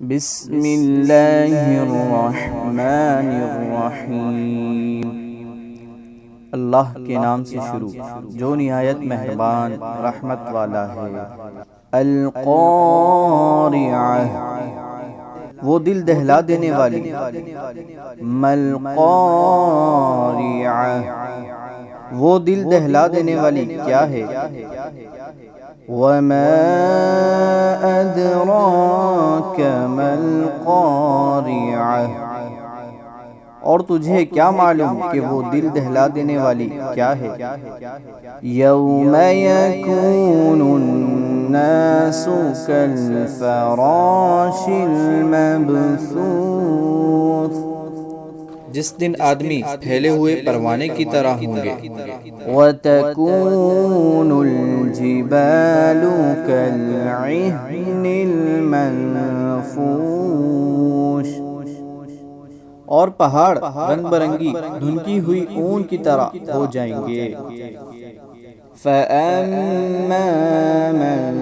بسم اللہ الرحمن الرحیم۔ اللہ کے نام سے شروع جو نہایت مہربان رحمت والا ہے۔ القارعہ وہ دل دہلا دینے والی۔ ملقارعہ وہ دل دہلا دینے والی کیا ہے؟ وَمَا أَدْرَاكَ مَا الْقَارِعَةُ اور تجھے کیا معلوم کہ وہ دل دہلا دینے والی کیا ہے؟ يَوْمَ يَكُونُ النَّاسُ كَالْفَرَاشِ الْمَبْثُوثِ جس دن آدمی پھیلے ہوئے پروانے کی طرح ہوں گے۔ وَتَكُونُ الْجِبَالُ كَالْعِهْنِ الْمَنفُوشِ اور پہاڑ رنگ برنگی دھنکی ہوئی اون کی طرح ہو جائیں گے۔ فَأَمَّا مَنْ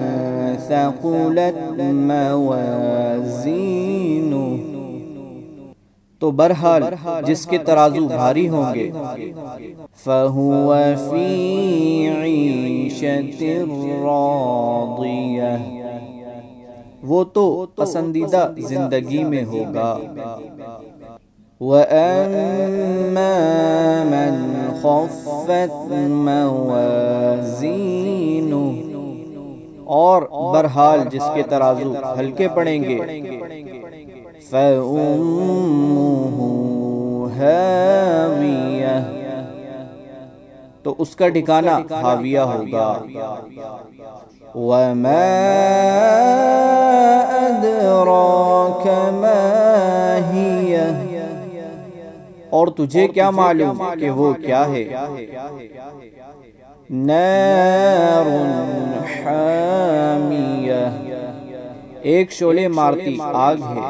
ثَقُلَتْ مَوَازِينُهُ تو بہرحال جس کے ترازو بھاری ہوں گے۔ فَهُوَ فِي عِيشَةٍ رَاضِيَةٍ وہ تو پسندیدہ زندگی میں ہوگا۔ وَأَمَّا مَنْ خَفَّتْ مَوَازِينُهُ اور بہرحال جس کے ترازو ہلکے پڑیں گے۔ فَأُمُّهُ هَاوِيَةٌ تو اس کا ٹھکانہ ہاویہ ہوگا۔ وَمَا أَدْرَاكَ مَا هِيَهْ اور تجھے کیا معلوم کہ وہ کیا ہے؟ نَارٌ حَامِيَةٌ ایک شعلے مارتی آگ ہے۔